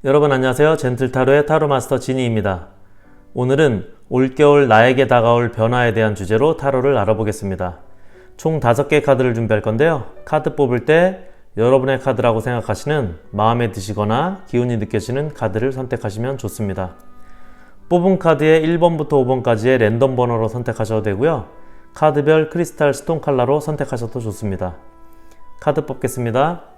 여러분 안녕하세요. 젠틀타로의 타로마스터 지니입니다. 오늘은 올겨울 나에게 다가올 변화에 대한 주제로 타로를 알아보겠습니다. 총 5개 카드를 준비할 건데요. 카드 뽑을 때 여러분의 카드라고 생각하시는 마음에 드시거나 기운이 느껴지는 카드를 선택하시면 좋습니다. 뽑은 카드의 1번부터 5번까지의 랜덤 번호로 선택하셔도 되고요. 카드별 크리스탈 스톤 컬러로 선택하셔도 좋습니다. 카드 뽑겠습니다.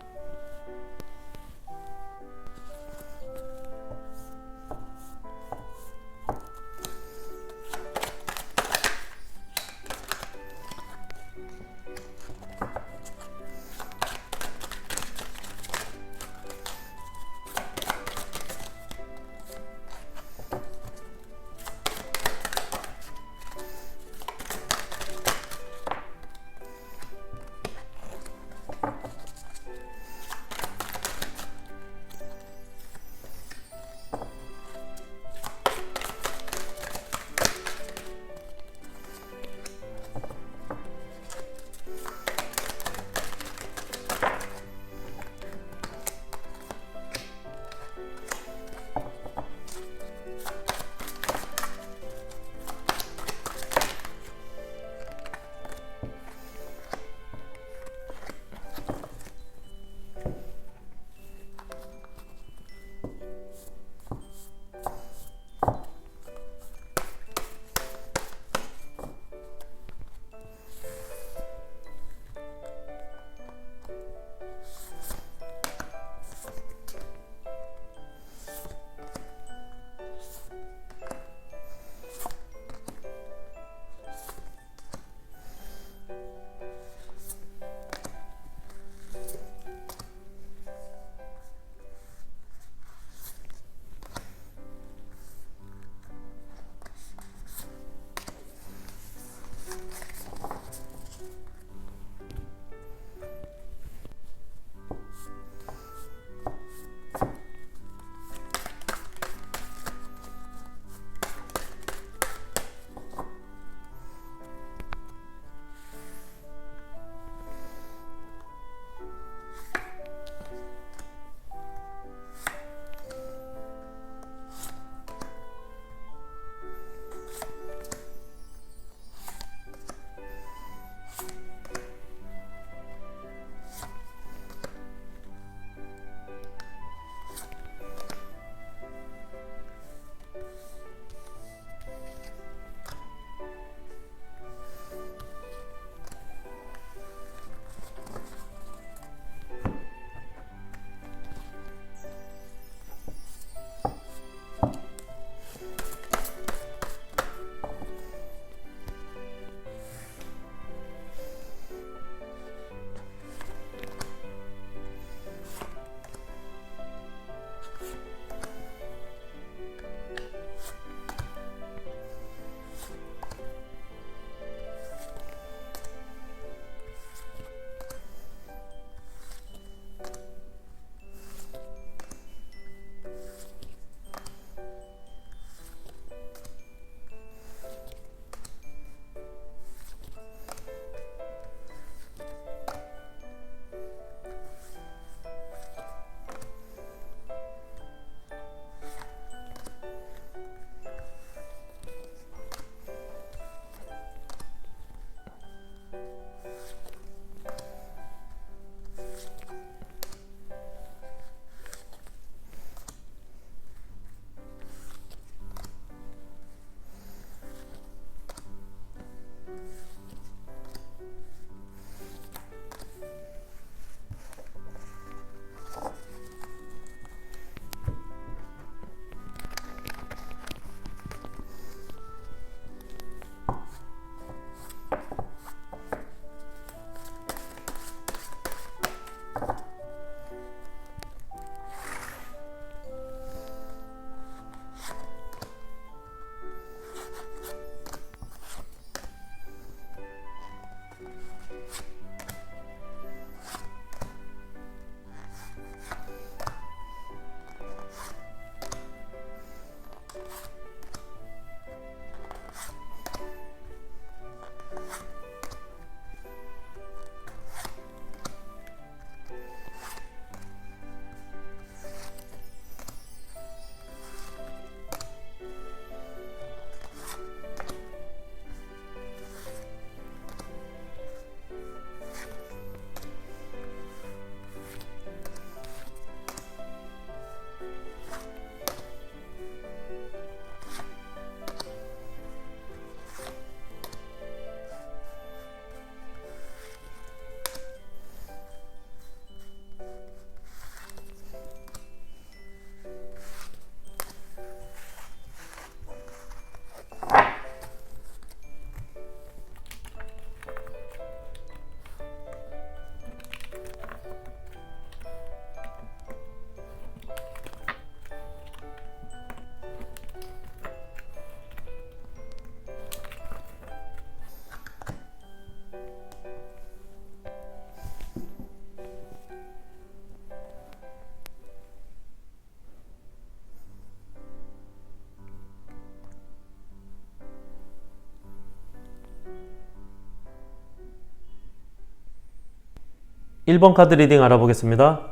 1번 카드 리딩 알아보겠습니다.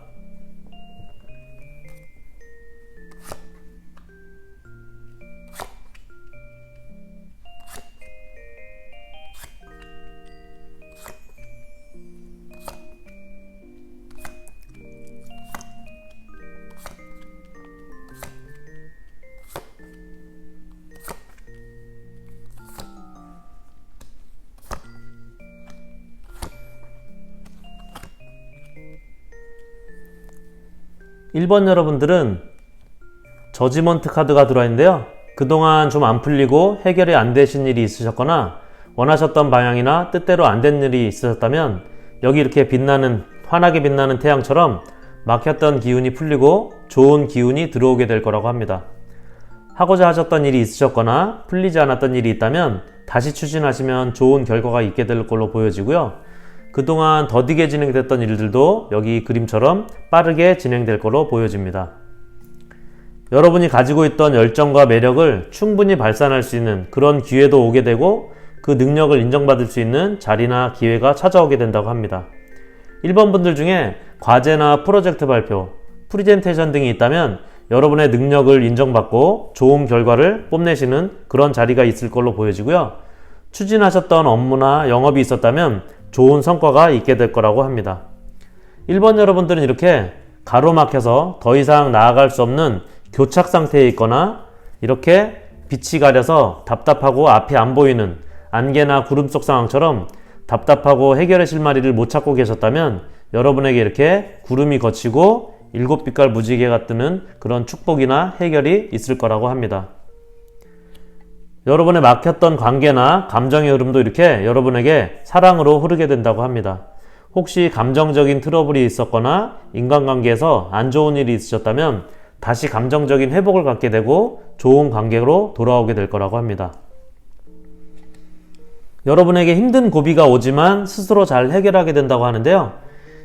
1번 여러분들은 저지먼트 카드가 들어와 있는데요. 그동안 좀 안 풀리고 해결이 안 되신 일이 있으셨거나 원하셨던 방향이나 뜻대로 안 된 일이 있으셨다면 여기 이렇게 빛나는, 환하게 빛나는 태양처럼 막혔던 기운이 풀리고 좋은 기운이 들어오게 될 거라고 합니다. 하고자 하셨던 일이 있으셨거나 풀리지 않았던 일이 있다면 다시 추진하시면 좋은 결과가 있게 될 걸로 보여지고요. 그동안 더디게 진행됐던 일들도 여기 그림처럼 빠르게 진행될 걸로 보여집니다. 여러분이 가지고 있던 열정과 매력을 충분히 발산할 수 있는 그런 기회도 오게 되고 그 능력을 인정받을 수 있는 자리나 기회가 찾아오게 된다고 합니다. 1번 분들 중에 과제나 프로젝트 발표, 프리젠테이션 등이 있다면 여러분의 능력을 인정받고 좋은 결과를 뽐내시는 그런 자리가 있을 걸로 보여지고요. 추진하셨던 업무나 영업이 있었다면 좋은 성과가 있게 될 거라고 합니다. 1번 여러분들은 이렇게 가로막혀서 더 이상 나아갈 수 없는 교착 상태에 있거나 이렇게 빛이 가려서 답답하고 앞이 안 보이는 안개나 구름 속 상황처럼 답답하고 해결의 실마리를 못 찾고 계셨다면 여러분에게 이렇게 구름이 걷히고 7빛깔 무지개가 뜨는 그런 축복이나 해결이 있을 거라고 합니다. 여러분의 막혔던 관계나 감정의 흐름도 이렇게 여러분에게 사랑으로 흐르게 된다고 합니다. 혹시 감정적인 트러블이 있었거나 인간관계에서 안 좋은 일이 있으셨다면 다시 감정적인 회복을 갖게 되고 좋은 관계로 돌아오게 될 거라고 합니다. 여러분에게 힘든 고비가 오지만 스스로 잘 해결하게 된다고 하는데요.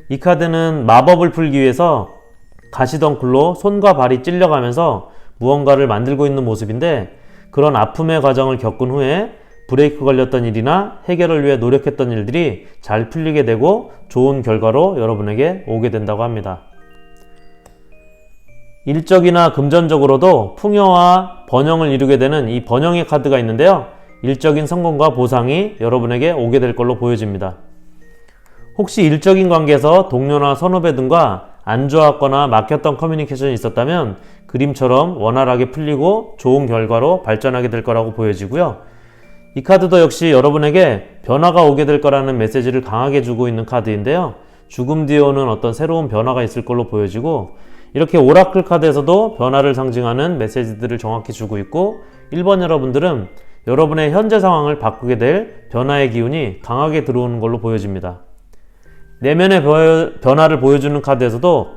이 카드는 마법을 풀기 위해서 가시덩굴로 손과 발이 찔려가면서 무언가를 만들고 있는 모습인데 그런 아픔의 과정을 겪은 후에 브레이크 걸렸던 일이나 해결을 위해 노력했던 일들이 잘 풀리게 되고 좋은 결과로 여러분에게 오게 된다고 합니다. 일적이나 금전적으로도 풍요와 번영을 이루게 되는 이 번영의 카드가 있는데요. 일적인 성공과 보상이 여러분에게 오게 될 걸로 보여집니다. 혹시 일적인 관계에서 동료나 선후배 등과 안 좋았거나 막혔던 커뮤니케이션이 있었다면 그림처럼 원활하게 풀리고 좋은 결과로 발전하게 될 거라고 보여지고요. 이 카드도 역시 여러분에게 변화가 오게 될 거라는 메시지를 강하게 주고 있는 카드인데요. 죽음 뒤에 오는 어떤 새로운 변화가 있을 걸로 보여지고 이렇게 오라클 카드에서도 변화를 상징하는 메시지들을 정확히 주고 있고 1번 여러분들은 여러분의 현재 상황을 바꾸게 될 변화의 기운이 강하게 들어오는 걸로 보여집니다. 내면의 변화를 보여주는 카드에서도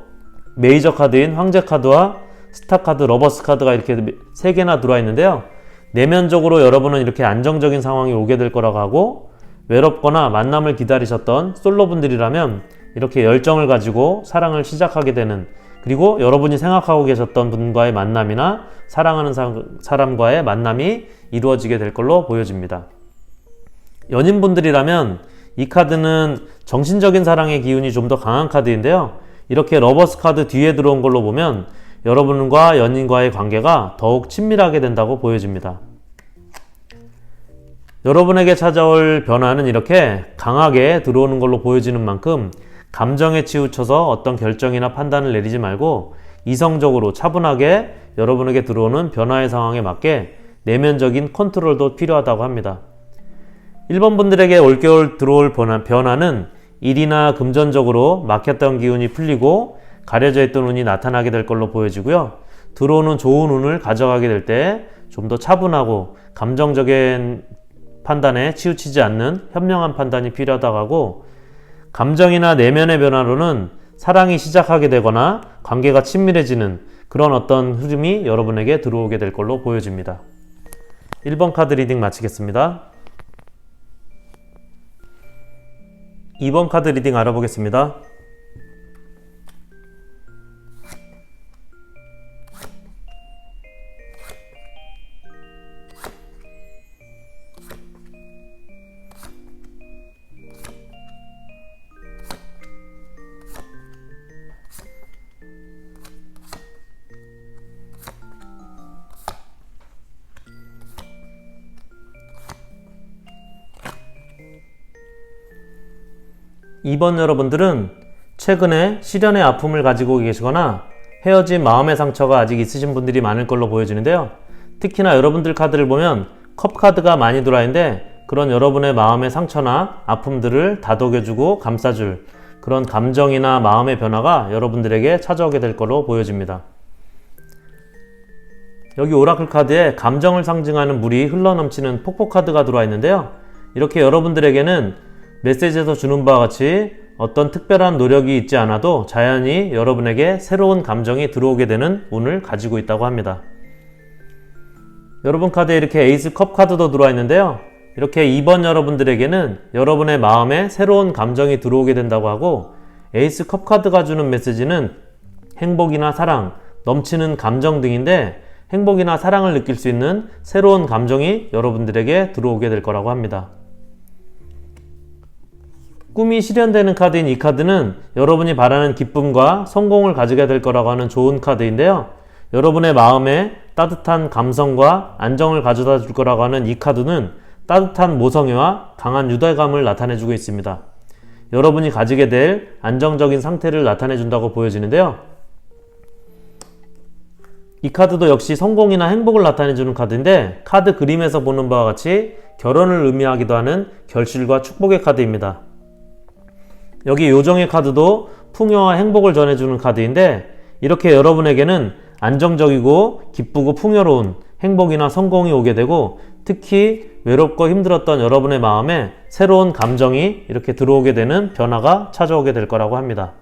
메이저 카드인 황제 카드와 스타 카드, 러버스 카드가 이렇게 3개나 들어와 있는데요. 내면적으로 여러분은 이렇게 안정적인 상황이 오게 될 거라고 하고 외롭거나 만남을 기다리셨던 솔로분들이라면 이렇게 열정을 가지고 사랑을 시작하게 되는 그리고 여러분이 생각하고 계셨던 분과의 만남이나 사랑하는 사람과의 만남이 이루어지게 될 걸로 보여집니다. 연인분들이라면 이 카드는 정신적인 사랑의 기운이 좀 더 강한 카드인데요. 이렇게 러버스 카드 뒤에 들어온 걸로 보면 여러분과 연인과의 관계가 더욱 친밀하게 된다고 보여집니다. 여러분에게 찾아올 변화는 이렇게 강하게 들어오는 걸로 보여지는 만큼 감정에 치우쳐서 어떤 결정이나 판단을 내리지 말고 이성적으로 차분하게 여러분에게 들어오는 변화의 상황에 맞게 내면적인 컨트롤도 필요하다고 합니다. 1번 분들에게 올겨울 들어올 변화는 일이나 금전적으로 막혔던 기운이 풀리고 가려져 있던 운이 나타나게 될 걸로 보여지고요. 들어오는 좋은 운을 가져가게 될 때 좀 더 차분하고 감정적인 판단에 치우치지 않는 현명한 판단이 필요하다고 하고 감정이나 내면의 변화로는 사랑이 시작하게 되거나 관계가 친밀해지는 그런 어떤 흐름이 여러분에게 들어오게 될 걸로 보여집니다. 1번 카드 리딩 마치겠습니다. 2번 카드 리딩 알아보겠습니다. 2번 여러분들은 최근에 시련의 아픔을 가지고 계시거나 헤어진 마음의 상처가 아직 있으신 분들이 많을 걸로 보여지는데요. 특히나 여러분들 카드를 보면 컵 카드가 많이 들어있는데 그런 여러분의 마음의 상처나 아픔들을 다독여주고 감싸줄 그런 감정이나 마음의 변화가 여러분들에게 찾아오게 될 걸로 보여집니다. 여기 오라클 카드에 감정을 상징하는 물이 흘러넘치는 폭포 카드가 들어와 있는데요. 이렇게 여러분들에게는 메시지에서 주는 바와 같이 어떤 특별한 노력이 있지 않아도 자연히 여러분에게 새로운 감정이 들어오게 되는 운을 가지고 있다고 합니다. 여러분 카드에 이렇게 에이스 컵 카드도 들어와 있는데요. 이렇게 2번 여러분들에게는 여러분의 마음에 새로운 감정이 들어오게 된다고 하고, 에이스 컵 카드가 주는 메시지는 행복이나 사랑, 넘치는 감정 등인데 행복이나 사랑을 느낄 수 있는 새로운 감정이 여러분들에게 들어오게 될 거라고 합니다. 꿈이 실현되는 카드인 이 카드는 여러분이 바라는 기쁨과 성공을 가지게 될 거라고 하는 좋은 카드인데요. 여러분의 마음에 따뜻한 감성과 안정을 가져다 줄 거라고 하는 이 카드는 따뜻한 모성애와 강한 유대감을 나타내주고 있습니다. 여러분이 가지게 될 안정적인 상태를 나타내준다고 보여지는데요. 이 카드도 역시 성공이나 행복을 나타내주는 카드인데, 카드 그림에서 보는 바와 같이 결혼을 의미하기도 하는 결실과 축복의 카드입니다. 여기 요정의 카드도 풍요와 행복을 전해주는 카드인데, 이렇게 여러분에게는 안정적이고 기쁘고 풍요로운 행복이나 성공이 오게 되고, 특히 외롭고 힘들었던 여러분의 마음에 새로운 감정이 이렇게 들어오게 되는 변화가 찾아오게 될 거라고 합니다.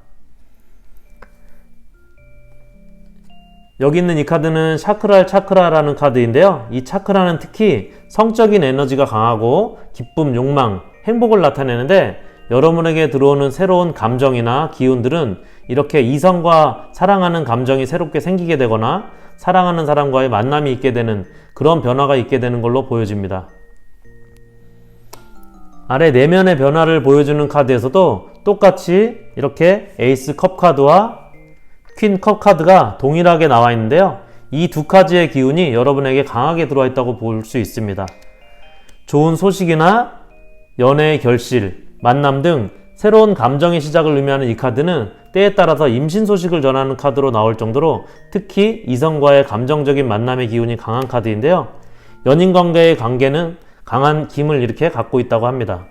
여기 있는 이 카드는 차크라라는 카드인데요. 이 차크라는 특히 성적인 에너지가 강하고 기쁨, 욕망, 행복을 나타내는데, 여러분에게 들어오는 새로운 감정이나 기운들은 이렇게 이성과 사랑하는 감정이 새롭게 생기게 되거나 사랑하는 사람과의 만남이 있게 되는 그런 변화가 있게 되는 걸로 보여집니다. 아래 내면의 변화를 보여주는 카드에서도 똑같이 이렇게 에이스 컵 카드와 퀸 컵 카드가 동일하게 나와 있는데요. 이 두 카드의 기운이 여러분에게 강하게 들어와 있다고 볼 수 있습니다. 좋은 소식이나 연애의 결실, 만남 등 새로운 감정의 시작을 의미하는 이 카드는 때에 따라서 임신 소식을 전하는 카드로 나올 정도로 특히 이성과의 감정적인 만남의 기운이 강한 카드인데요. 연인관계의 관계는 강한 힘을 이렇게 갖고 있다고 합니다.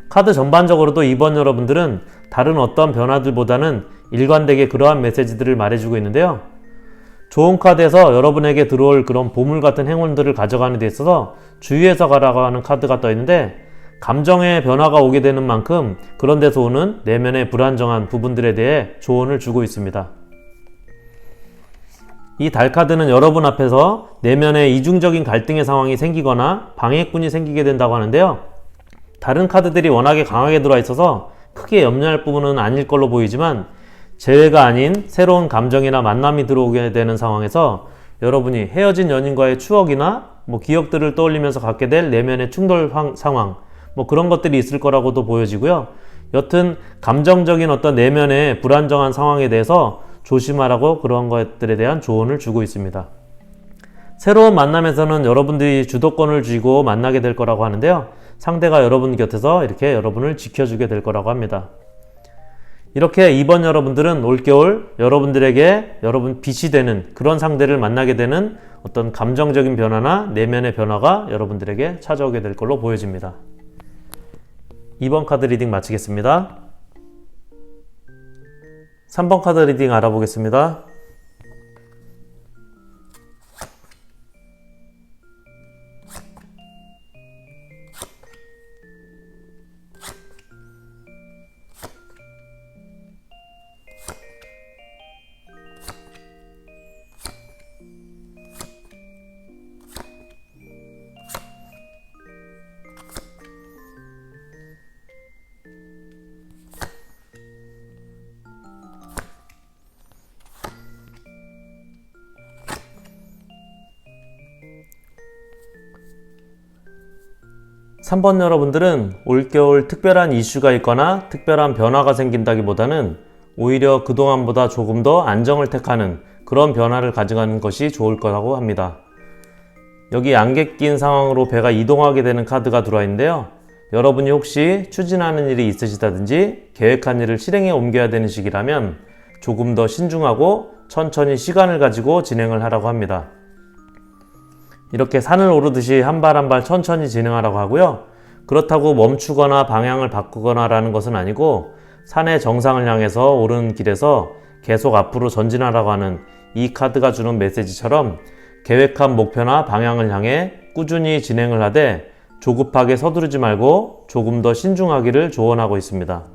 카드 전반적으로도 이번 여러분들은 다른 어떤 변화들보다는 일관되게 그러한 메시지들을 말해주고 있는데요. 좋은 카드에서 여러분에게 들어올 그런 보물 같은 행운들을 가져가는 데 있어서 주의해서 가라고 하는 카드가 떠 있는데, 감정의 변화가 오게 되는 만큼 그런 데서 오는 내면의 불안정한 부분들에 대해 조언을 주고 있습니다. 이 달 카드는 여러분 앞에서 내면에 이중적인 갈등의 상황이 생기거나 방해꾼이 생기게 된다고 하는데요. 다른 카드들이 워낙에 강하게 들어와 있어서 크게 염려할 부분은 아닐 걸로 보이지만, 재회가 아닌 새로운 감정이나 만남이 들어오게 되는 상황에서 여러분이 헤어진 연인과의 추억이나 기억들을 떠올리면서 갖게 될 내면의 충돌 상황, 그런 것들이 있을 거라고도 보여지고요. 여튼 감정적인 어떤 내면의 불안정한 상황에 대해서 조심하라고 그런 것들에 대한 조언을 주고 있습니다. 새로운 만남에서는 여러분들이 주도권을 쥐고 만나게 될 거라고 하는데요. 상대가 여러분 곁에서 이렇게 여러분을 지켜주게 될 거라고 합니다. 이렇게 이번 여러분들은 올겨울 여러분들에게 여러분 빛이 되는 그런 상대를 만나게 되는 어떤 감정적인 변화나 내면의 변화가 여러분들에게 찾아오게 될 걸로 보여집니다. 2번 카드 리딩 마치겠습니다. 3번 카드 리딩 알아보겠습니다. 삼 번 여러분들은 올겨울 특별한 이슈가 있거나 특별한 변화가 생긴다기보다는 오히려 그동안보다 조금 더 안정을 택하는 그런 변화를 가져가는 것이 좋을 거라고 합니다. 여기 안개 낀 상황으로 배가 이동하게 되는 카드가 들어와 있는데요. 여러분이 혹시 추진하는 일이 있으시다든지 계획한 일을 실행에 옮겨야 되는 시기라면 조금 더 신중하고 천천히 시간을 가지고 진행을 하라고 합니다. 이렇게 산을 오르듯이 한 발 한 발 천천히 진행하라고 하고요. 그렇다고 멈추거나 방향을 바꾸거나 라는 것은 아니고 산의 정상을 향해서 오르는 길에서 계속 앞으로 전진하라고 하는 이 카드가 주는 메시지처럼 계획한 목표나 방향을 향해 꾸준히 진행을 하되 조급하게 서두르지 말고 조금 더 신중하기를 조언하고 있습니다.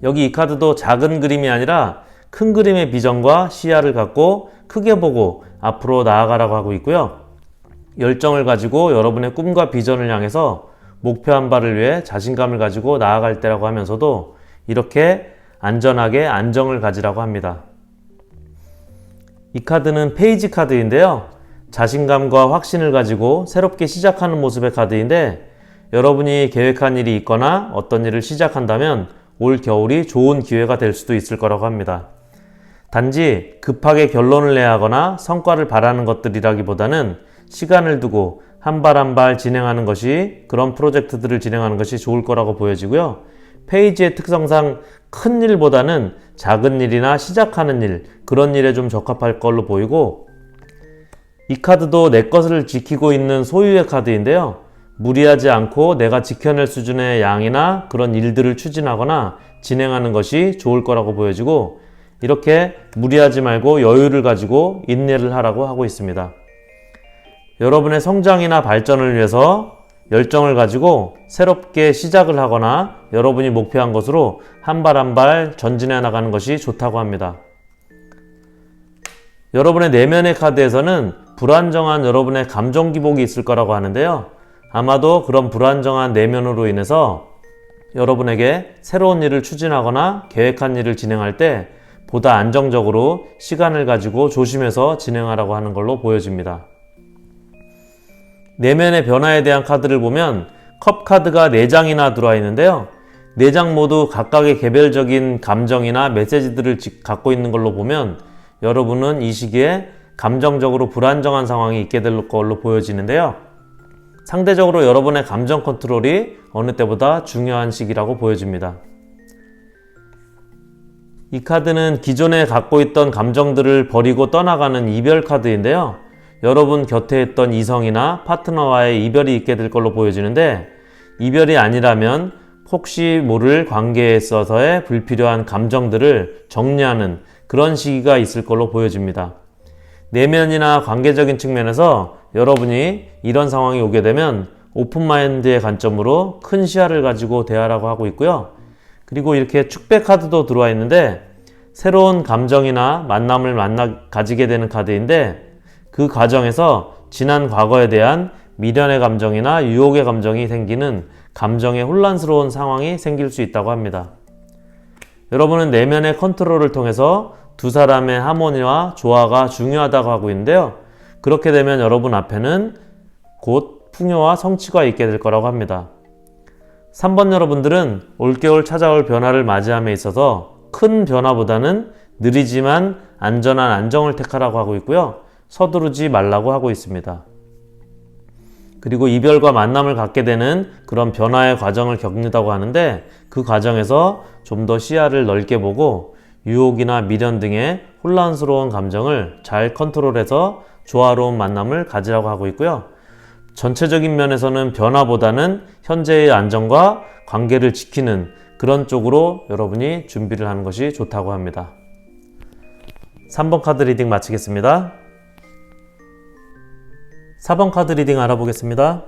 여기 이 카드도 작은 그림이 아니라 큰 그림의 비전과 시야를 갖고 크게 보고 앞으로 나아가라고 하고 있고요. 열정을 가지고 여러분의 꿈과 비전을 향해서 목표 한 발을 위해 자신감을 가지고 나아갈 때라고 하면서도 이렇게 안전하게 안정을 가지라고 합니다. 이 카드는 페이지 카드인데요. 자신감과 확신을 가지고 새롭게 시작하는 모습의 카드인데 여러분이 계획한 일이 있거나 어떤 일을 시작한다면 올 겨울이 좋은 기회가 될 수도 있을 거라고 합니다. 단지 급하게 결론을 내야 하거나 성과를 바라는 것들이라기보다는 시간을 두고 한 발 한 발 진행하는 것이 그런 프로젝트들을 진행하는 것이 좋을 거라고 보여지고요. 페이지의 특성상 큰 일보다는 작은 일이나 시작하는 일, 그런 일에 좀 적합할 걸로 보이고 이 카드도 내 것을 지키고 있는 소유의 카드인데요. 무리하지 않고 내가 지켜낼 수준의 양이나 그런 일들을 추진하거나 진행하는 것이 좋을 거라고 보여지고 이렇게 무리하지 말고 여유를 가지고 인내를 하라고 하고 있습니다. 여러분의 성장이나 발전을 위해서 열정을 가지고 새롭게 시작을 하거나 여러분이 목표한 것으로 한 발 한 발 전진해 나가는 것이 좋다고 합니다. 여러분의 내면의 카드에서는 불안정한 여러분의 감정 기복이 있을 거라고 하는데요. 아마도 그런 불안정한 내면으로 인해서 여러분에게 새로운 일을 추진하거나 계획한 일을 진행할 때 보다 안정적으로 시간을 가지고 조심해서 진행하라고 하는 걸로 보여집니다. 내면의 변화에 대한 카드를 보면 컵 카드가 4장이나 들어와 있는데요. 4장 모두 각각의 개별적인 감정이나 메시지들을 갖고 있는 걸로 보면 여러분은 이 시기에 감정적으로 불안정한 상황이 있게 될 걸로 보여지는데요. 상대적으로 여러분의 감정 컨트롤이 어느 때보다 중요한 시기라고 보여집니다. 이 카드는 기존에 갖고 있던 감정들을 버리고 떠나가는 이별 카드인데요. 여러분 곁에 있던 이성이나 파트너와의 이별이 있게 될 걸로 보여지는데 이별이 아니라면 혹시 모를 관계에 있어서의 불필요한 감정들을 정리하는 그런 시기가 있을 걸로 보여집니다. 내면이나 관계적인 측면에서 여러분이 이런 상황이 오게 되면 오픈마인드의 관점으로 큰 시야를 가지고 대하라고 하고 있고요. 그리고 이렇게 축배 카드도 들어와 있는데 새로운 감정이나 만남을 가지게 되는 카드인데 그 과정에서 지난 과거에 대한 미련의 감정이나 유혹의 감정이 생기는 감정의 혼란스러운 상황이 생길 수 있다고 합니다. 여러분은 내면의 컨트롤을 통해서 두 사람의 하모니와 조화가 중요하다고 하고 있는데요. 그렇게 되면 여러분 앞에는 곧 풍요와 성취가 있게 될 거라고 합니다. 3번 여러분들은 올겨울 찾아올 변화를 맞이함에 있어서 큰 변화보다는 느리지만 안전한 안정을 택하라고 하고 있고요. 서두르지 말라고 하고 있습니다. 그리고 이별과 만남을 갖게 되는 그런 변화의 과정을 겪는다고 하는데 그 과정에서 좀 더 시야를 넓게 보고 유혹이나 미련 등의 혼란스러운 감정을 잘 컨트롤해서 조화로운 만남을 가지라고 하고 있고요. 전체적인 면에서는 변화보다는 현재의 안정과 관계를 지키는 그런 쪽으로 여러분이 준비를 하는 것이 좋다고 합니다. 3번 카드 리딩 마치겠습니다. 4번 카드 리딩 알아보겠습니다.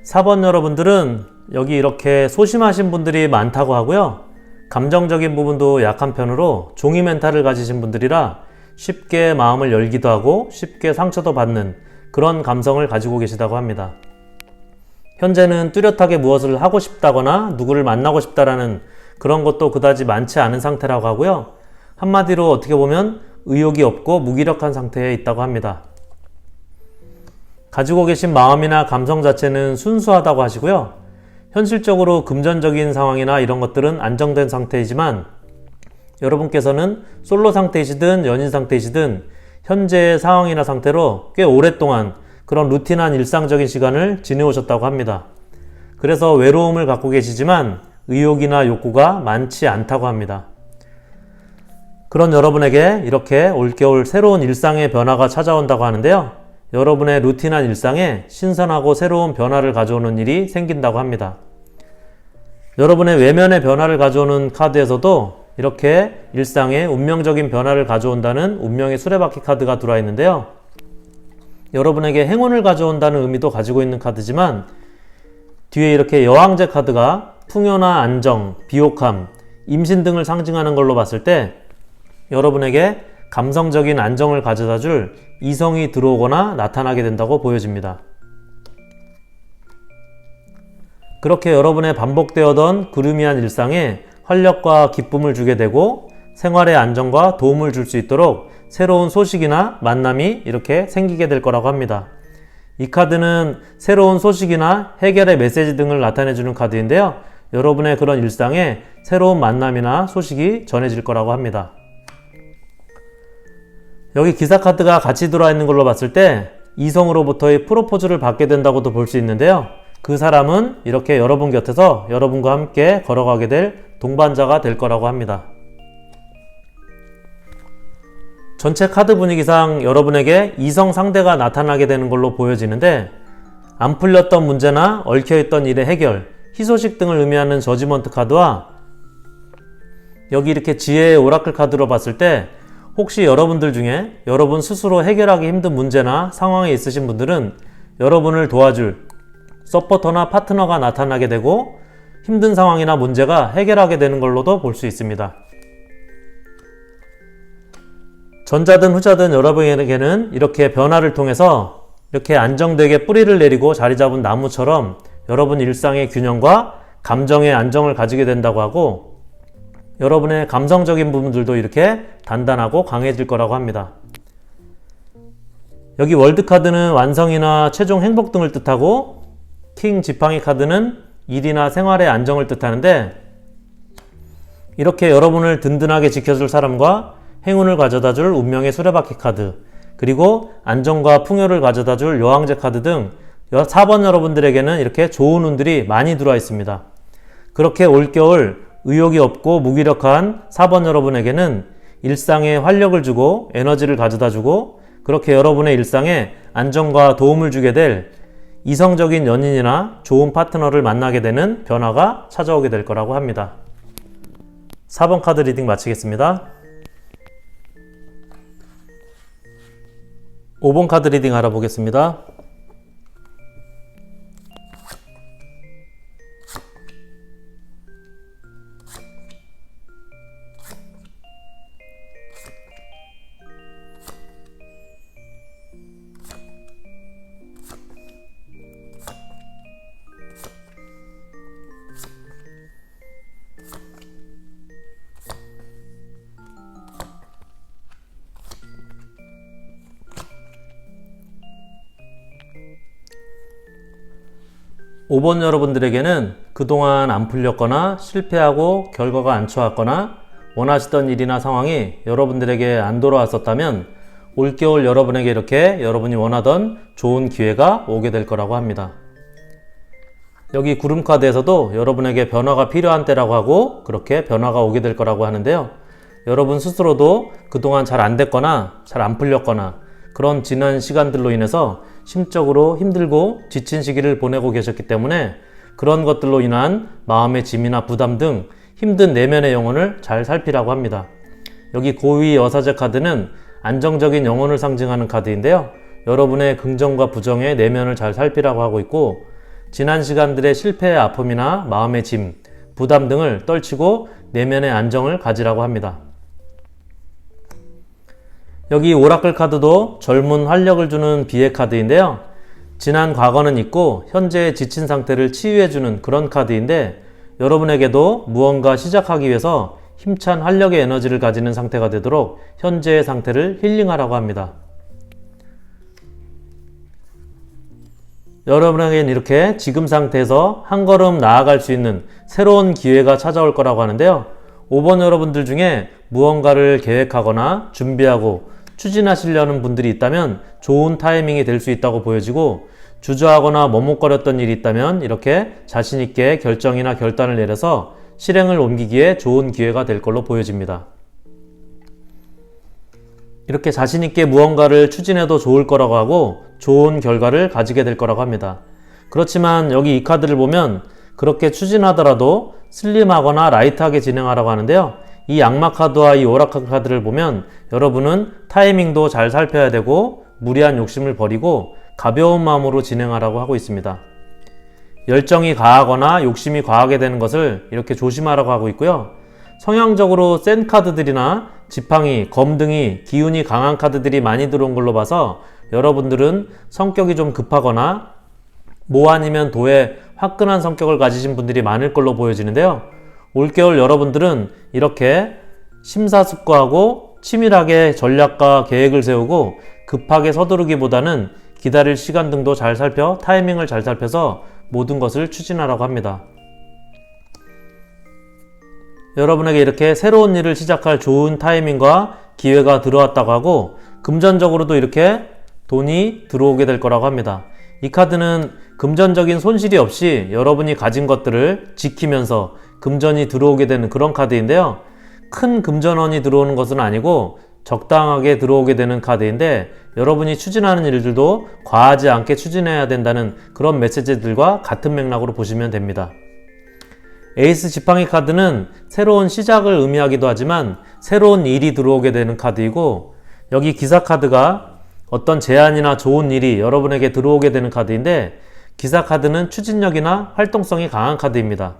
사 번 여러분들은 여기 이렇게 소심하신 분들이 많다고 하고요. 감정적인 부분도 약한 편으로 종이 멘탈을 가지신 분들이라 쉽게 마음을 열기도 하고 쉽게 상처도 받는 그런 감성을 가지고 계시다고 합니다. 현재는 뚜렷하게 무엇을 하고 싶다거나 누구를 만나고 싶다라는 그런 것도 그다지 많지 않은 상태라고 하고요. 한마디로 어떻게 보면 의욕이 없고 무기력한 상태에 있다고 합니다. 가지고 계신 마음이나 감성 자체는 순수하다고 하시고요. 현실적으로 금전적인 상황이나 이런 것들은 안정된 상태이지만 여러분께서는 솔로 상태이시든 연인 상태이시든 현재의 상황이나 상태로 꽤 오랫동안 그런 루틴한 일상적인 시간을 지내오셨다고 합니다. 그래서 외로움을 갖고 계시지만 의욕이나 욕구가 많지 않다고 합니다. 그런 여러분에게 이렇게 올겨울 새로운 일상의 변화가 찾아온다고 하는데요. 여러분의 루틴한 일상에 신선하고 새로운 변화를 가져오는 일이 생긴다고 합니다. 여러분의 외면의 변화를 가져오는 카드에서도 이렇게 일상에 운명적인 변화를 가져온다는 운명의 수레바퀴 카드가 들어와 있는데요. 여러분에게 행운을 가져온다는 의미도 가지고 있는 카드지만 뒤에 이렇게 여왕제 카드가 풍요나 안정, 비옥함, 임신 등을 상징하는 걸로 봤을 때 여러분에게 감성적인 안정을 가져다 줄 이성이 들어오거나 나타나게 된다고 보여집니다. 그렇게 여러분의 반복되어던 그루미한 일상에 활력과 기쁨을 주게 되고 생활의 안정과 도움을 줄 수 있도록 새로운 소식이나 만남이 이렇게 생기게 될 거라고 합니다. 이 카드는 새로운 소식이나 해결의 메시지 등을 나타내주는 카드인데요. 여러분의 그런 일상에 새로운 만남이나 소식이 전해질 거라고 합니다. 여기 기사 카드가 같이 들어와 있는 걸로 봤을 때 이성으로부터의 프로포즈를 받게 된다고도 볼 수 있는데요. 그 사람은 이렇게 여러분 곁에서 여러분과 함께 걸어가게 될 동반자가 될 거라고 합니다. 전체 카드 분위기상 여러분에게 이성 상대가 나타나게 되는 걸로 보여지는데 안 풀렸던 문제나 얽혀있던 일의 해결, 희소식 등을 의미하는 저지먼트 카드와 여기 이렇게 지혜의 오라클 카드로 봤을 때 혹시 여러분들 중에 여러분 스스로 해결하기 힘든 문제나 상황에 있으신 분들은 여러분을 도와줄 서포터나 파트너가 나타나게 되고 힘든 상황이나 문제가 해결하게 되는 걸로도 볼 수 있습니다. 전자든 후자든 여러분에게는 이렇게 변화를 통해서 이렇게 안정되게 뿌리를 내리고 자리 잡은 나무처럼 여러분 일상의 균형과 감정의 안정을 가지게 된다고 하고 여러분의 감성적인 부분들도 이렇게 단단하고 강해질 거라고 합니다. 여기 월드 카드는 완성이나 최종 행복 등을 뜻하고 킹 지팡이 카드는 일이나 생활의 안정을 뜻하는데 이렇게 여러분을 든든하게 지켜줄 사람과 행운을 가져다 줄 운명의 수레바퀴 카드 그리고 안정과 풍요를 가져다 줄 여왕제 카드 등 4번 여러분들에게는 이렇게 좋은 운들이 많이 들어와 있습니다. 그렇게 올겨울 의욕이 없고 무기력한 4번 여러분에게는 일상에 활력을 주고 에너지를 가져다 주고 그렇게 여러분의 일상에 안정과 도움을 주게 될 이성적인 연인이나 좋은 파트너를 만나게 되는 변화가 찾아오게 될 거라고 합니다. 4번 카드 리딩 마치겠습니다. 5번 카드 리딩 알아보겠습니다. 오 번 여러분들에게는 그동안 안 풀렸거나 실패하고 결과가 안 좋았거나 원하시던 일이나 상황이 여러분들에게 안 돌아왔었다면 올겨울 여러분에게 이렇게 여러분이 원하던 좋은 기회가 오게 될 거라고 합니다. 여기 구름 카드에서도 여러분에게 변화가 필요한 때라고 하고 그렇게 변화가 오게 될 거라고 하는데요. 여러분 스스로도 그동안 잘 안 됐거나 잘 안 풀렸거나 그런 지난 시간들로 인해서 심적으로 힘들고 지친 시기를 보내고 계셨기 때문에 그런 것들로 인한 마음의 짐이나 부담 등 힘든 내면의 영혼을 잘 살피라고 합니다. 여기 고위 여사제 카드는 안정적인 영혼을 상징하는 카드인데요. 여러분의 긍정과 부정의 내면을 잘 살피라고 하고 있고 지난 시간들의 실패의 아픔이나 마음의 짐, 부담 등을 떨치고 내면의 안정을 가지라고 합니다. 여기 오라클 카드도 젊은 활력을 주는 비의 카드인데요. 지난 과거는 잊고 현재의 지친 상태를 치유해주는 그런 카드인데, 여러분에게도 무언가 시작하기 위해서 힘찬 활력의 에너지를 가지는 상태가 되도록 현재의 상태를 힐링하라고 합니다. 여러분에게는 이렇게 지금 상태에서 한 걸음 나아갈 수 있는 새로운 기회가 찾아올 거라고 하는데요. 5번 여러분들 중에 무언가를 계획하거나 준비하고 추진하시려는 분들이 있다면 좋은 타이밍이 될 수 있다고 보여지고, 주저하거나 머뭇거렸던 일이 있다면 이렇게 자신있게 결정이나 결단을 내려서 실행을 옮기기에 좋은 기회가 될 걸로 보여집니다. 이렇게 자신있게 무언가를 추진해도 좋을 거라고 하고 좋은 결과를 가지게 될 거라고 합니다. 그렇지만 여기 이 카드를 보면 그렇게 추진하더라도 슬림하거나 라이트하게 진행하라고 하는데요. 이 악마 카드와 이 오라클 카드를 보면 여러분은 타이밍도 잘 살펴야 되고 무리한 욕심을 버리고 가벼운 마음으로 진행하라고 하고 있습니다. 열정이 가하거나 욕심이 과하게 되는 것을 이렇게 조심하라고 하고 있고요. 성향적으로 센 카드들이나 지팡이, 검 등이 기운이 강한 카드들이 많이 들어온 걸로 봐서 여러분들은 성격이 좀 급하거나 모 아니면 도에 화끈한 성격을 가지신 분들이 많을 걸로 보여지는데요. 올겨울 여러분들은 이렇게 심사숙고하고 치밀하게 전략과 계획을 세우고 급하게 서두르기보다는 기다릴 시간 등도 잘 살펴 타이밍을 잘 살펴서 모든 것을 추진하라고 합니다. 여러분에게 이렇게 새로운 일을 시작할 좋은 타이밍과 기회가 들어왔다고 하고 금전적으로도 이렇게 돈이 들어오게 될 거라고 합니다. 이 카드는 금전적인 손실이 없이 여러분이 가진 것들을 지키면서 금전이 들어오게 되는 그런 카드인데요. 큰 금전원이 들어오는 것은 아니고 적당하게 들어오게 되는 카드인데, 여러분이 추진하는 일들도 과하지 않게 추진해야 된다는 그런 메시지들과 같은 맥락으로 보시면 됩니다. 에이스 지팡이 카드는 새로운 시작을 의미하기도 하지만 새로운 일이 들어오게 되는 카드이고, 여기 기사 카드가 어떤 제안이나 좋은 일이 여러분에게 들어오게 되는 카드인데, 기사 카드는 추진력이나 활동성이 강한 카드입니다.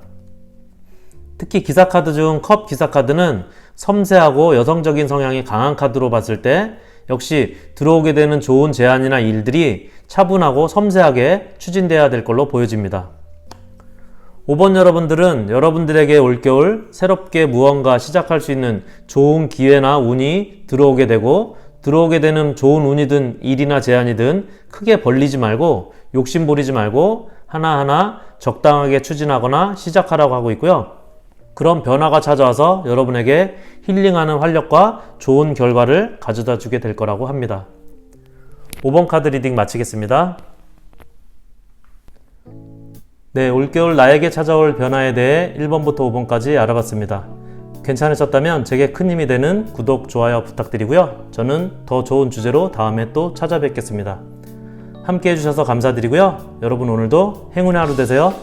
특히 기사 카드 중 컵 기사 카드는 섬세하고 여성적인 성향이 강한 카드로 봤을 때 역시 들어오게 되는 좋은 제안이나 일들이 차분하고 섬세하게 추진돼야 될 걸로 보여집니다. 5번 여러분들은 여러분들에게 올겨울 새롭게 무언가 시작할 수 있는 좋은 기회나 운이 들어오게 되고, 들어오게 되는 좋은 운이든 일이나 제안이든 크게 벌리지 말고 욕심 부리지 말고 하나하나 적당하게 추진하거나 시작하라고 하고 있고요. 그런 변화가 찾아와서 여러분에게 힐링하는 활력과 좋은 결과를 가져다 주게 될 거라고 합니다. 5번 카드 리딩 마치겠습니다. 네, 올겨울 나에게 찾아올 변화에 대해 1번부터 5번까지 알아봤습니다. 괜찮으셨다면 제게 큰 힘이 되는 구독, 좋아요 부탁드리고요. 저는 더 좋은 주제로 다음에 또 찾아뵙겠습니다. 함께 해주셔서 감사드리고요. 여러분 오늘도 행운의 하루 되세요.